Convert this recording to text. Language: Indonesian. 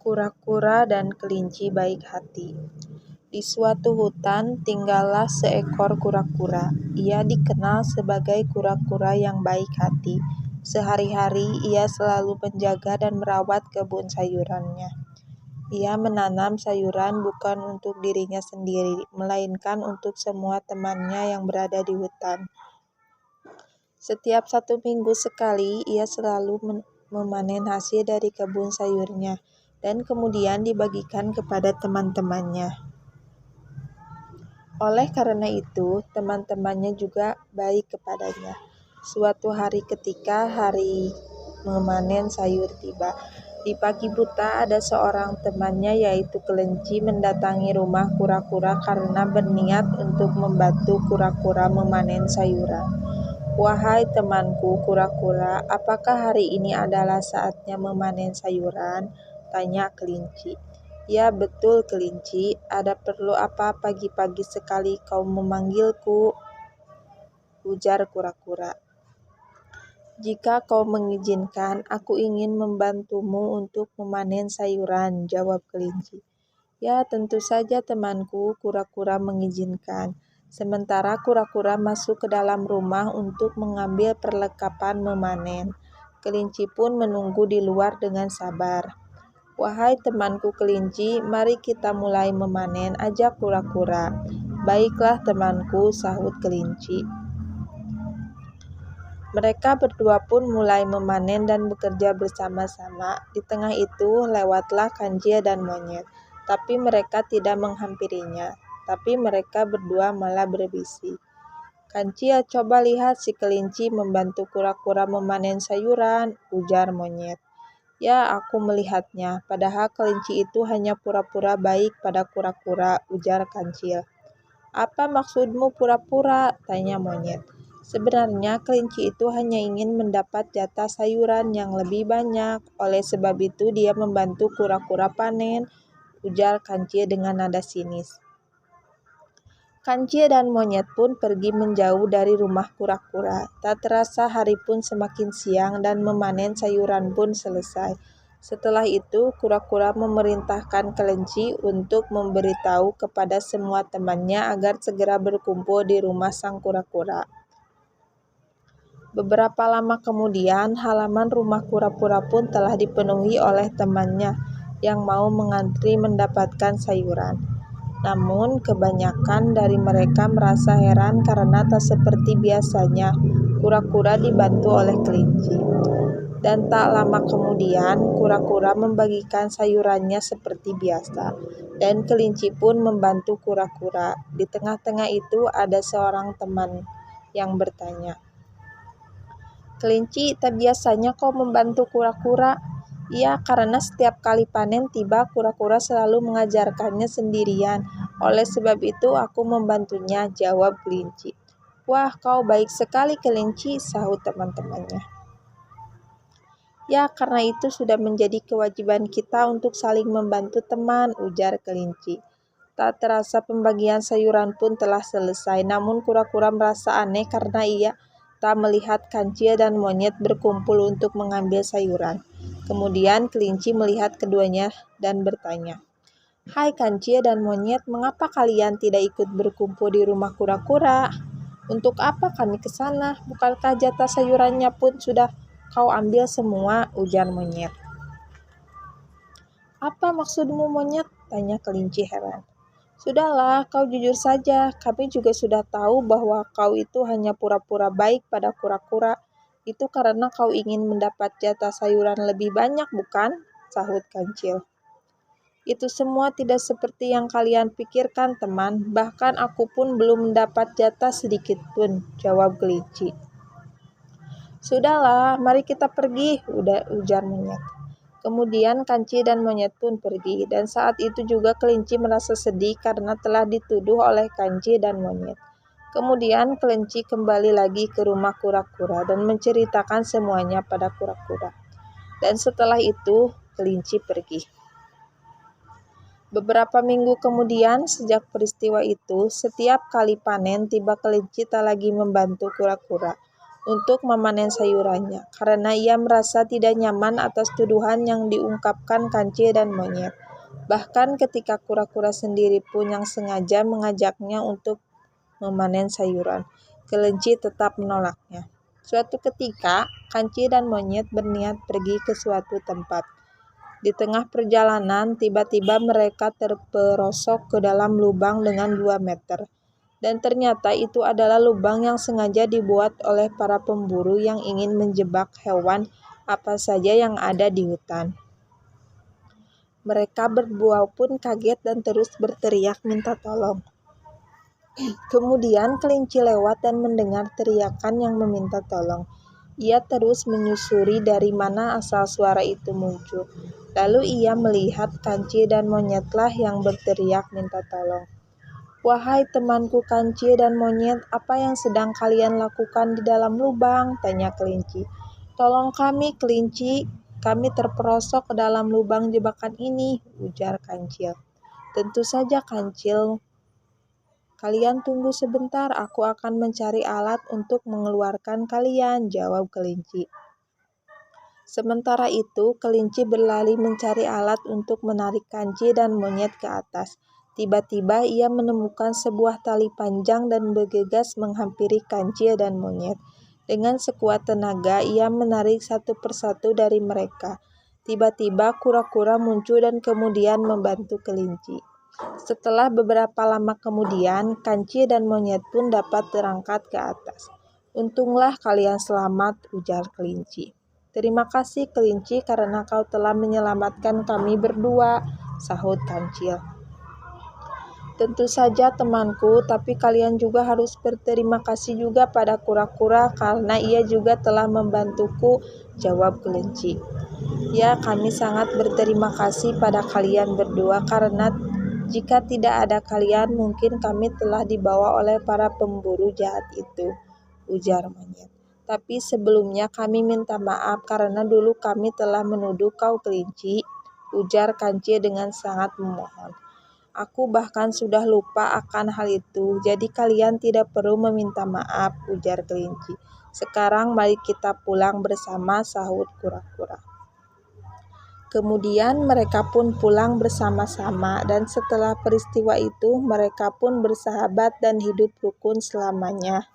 Kura-kura dan kelinci baik hati. Di suatu hutan tinggallah seekor kura-kura. Ia dikenal sebagai kura-kura yang baik hati. Sehari-hari ia selalu menjaga dan merawat kebun sayurannya. Ia menanam sayuran bukan untuk dirinya sendiri, melainkan untuk semua temannya yang berada di hutan. Setiap 1 minggu sekali, ia selalu memanen hasil dari kebun sayurnya dan kemudian dibagikan kepada teman-temannya. Oleh karena itu, teman-temannya juga baik kepadanya. Suatu hari ketika hari memanen sayur tiba, di pagi buta ada seorang temannya yaitu kelinci mendatangi rumah kura-kura karena berniat untuk membantu kura-kura memanen sayuran. "Wahai temanku kura-kura, apakah hari ini adalah saatnya memanen sayuran?" tanya kelinci. "Ya betul kelinci, ada perlu apa pagi-pagi sekali kau memanggilku?" ujar kura-kura. "Jika kau mengizinkan, aku ingin membantumu untuk memanen sayuran," jawab kelinci. "Ya tentu saja temanku," kura-kura mengizinkan. Sementara kura-kura masuk ke dalam rumah untuk mengambil perlengkapan memanen. Kelinci pun menunggu di luar dengan sabar. "Wahai temanku kelinci, mari kita mulai memanen," ajak kura-kura. "Baiklah temanku," sahut kelinci. Mereka berdua pun mulai memanen dan bekerja bersama-sama. Di tengah itu lewatlah kancil dan monyet, tapi mereka tidak menghampirinya. Tapi mereka berdua malah berbisik. "Kancil, coba lihat si kelinci membantu kura-kura memanen sayuran," ujar monyet. "Ya, aku melihatnya. Padahal kelinci itu hanya pura-pura baik pada kura-kura," ujar kancil. "Apa maksudmu pura-pura?" tanya monyet. "Sebenarnya kelinci itu hanya ingin mendapat jatah sayuran yang lebih banyak. Oleh sebab itu dia membantu kura-kura panen," ujar kancil dengan nada sinis. Kancil dan monyet pun pergi menjauh dari rumah kura-kura. Tak terasa hari pun semakin siang dan memanen sayuran pun selesai. Setelah itu, kura-kura memerintahkan kelinci untuk memberitahu kepada semua temannya agar segera berkumpul di rumah sang kura-kura. Beberapa lama kemudian, halaman rumah kura-kura pun telah dipenuhi oleh temannya yang mau mengantri mendapatkan sayuran. Namun, kebanyakan dari mereka merasa heran karena tak seperti biasanya, kura-kura dibantu oleh kelinci. Dan tak lama kemudian, kura-kura membagikan sayurannya seperti biasa, dan kelinci pun membantu kura-kura. Di tengah-tengah itu ada seorang teman yang bertanya, "Kelinci, tak biasanya kau membantu kura-kura?" "Iya, karena setiap kali panen tiba, kura-kura selalu mengajarkannya sendirian. Oleh sebab itu aku membantunya," jawab kelinci. "Wah, kau baik sekali kelinci," sahut teman-temannya. "Ya, karena itu sudah menjadi kewajiban kita untuk saling membantu teman," ujar kelinci. Tak terasa pembagian sayuran pun telah selesai, namun kura-kura merasa aneh karena ia tak melihat kancil dan monyet berkumpul untuk mengambil sayuran. Kemudian kelinci melihat keduanya dan bertanya, "Hai kancil dan monyet, mengapa kalian tidak ikut berkumpul di rumah kura-kura?" "Untuk apa kami ke sana? Bukankah jatah sayurannya pun sudah kau ambil semua?" ujar monyet. "Apa maksudmu monyet?" tanya kelinci heran. "Sudahlah, kau jujur saja. Kami juga sudah tahu bahwa kau itu hanya pura-pura baik pada kura-kura. Itu karena kau ingin mendapat jatah sayuran lebih banyak, bukan?" sahut kancil. "Itu semua tidak seperti yang kalian pikirkan, teman. Bahkan aku pun belum mendapat jatah sedikit pun," jawab kelinci. "Sudahlah, mari kita pergi," ujar monyet. Kemudian kancil dan monyet pun pergi, dan saat itu juga kelinci merasa sedih karena telah dituduh oleh kancil dan monyet. Kemudian kelinci kembali lagi ke rumah kura-kura dan menceritakan semuanya pada kura-kura. Dan setelah itu, kelinci pergi. Beberapa minggu kemudian, sejak peristiwa itu, setiap kali panen tiba kelinci tak lagi membantu kura-kura. untuk memanen sayurannya, karena ia merasa tidak nyaman atas tuduhan yang diungkapkan kancil dan monyet. Bahkan ketika kura-kura sendiri pun yang sengaja mengajaknya untuk memanen sayuran, kelinci tetap menolaknya. Suatu ketika, kancil dan monyet berniat pergi ke suatu tempat. Di tengah perjalanan, tiba-tiba mereka terperosok ke dalam lubang dengan 2 meter. Dan ternyata itu adalah lubang yang sengaja dibuat oleh para pemburu yang ingin menjebak hewan apa saja yang ada di hutan. Mereka berdua pun kaget dan terus berteriak minta tolong. Kemudian kelinci lewat dan mendengar teriakan yang meminta tolong. Ia terus menyusuri dari mana asal suara itu muncul. Lalu ia melihat kancil dan monyetlah yang berteriak minta tolong. "Wahai temanku kancil dan monyet, apa yang sedang kalian lakukan di dalam lubang?" tanya kelinci. "Tolong kami, kelinci. Kami terperosok ke dalam lubang jebakan ini," ujar kancil. "Tentu saja, kancil. Kalian tunggu sebentar, aku akan mencari alat untuk mengeluarkan kalian," jawab kelinci. Sementara itu, kelinci berlari mencari alat untuk menarik kancil dan monyet ke atas. Tiba-tiba ia menemukan sebuah tali panjang dan bergegas menghampiri kancil dan monyet. Dengan sekuat tenaga, ia menarik satu persatu dari mereka. Tiba-tiba kura-kura muncul dan kemudian membantu kelinci. Setelah beberapa lama kemudian, kancil dan monyet pun dapat terangkat ke atas. "Untunglah kalian selamat," ujar kelinci. "Terima kasih kelinci karena kau telah menyelamatkan kami berdua," sahut kancil. "Tentu saja temanku, tapi kalian juga harus berterima kasih juga pada kura-kura karena ia juga telah membantuku," jawab kelinci. "Ya, kami sangat berterima kasih pada kalian berdua karena jika tidak ada kalian mungkin kami telah dibawa oleh para pemburu jahat itu," ujar monyet. "Tapi sebelumnya kami minta maaf karena dulu kami telah menuduh kau kelinci," ujar kancil dengan sangat memohon. "Aku bahkan sudah lupa akan hal itu, jadi kalian tidak perlu meminta maaf," ujar kelinci. "Sekarang mari kita pulang bersama," sahut kura-kura. Kemudian mereka pun pulang bersama-sama dan setelah peristiwa itu mereka pun bersahabat dan hidup rukun selamanya.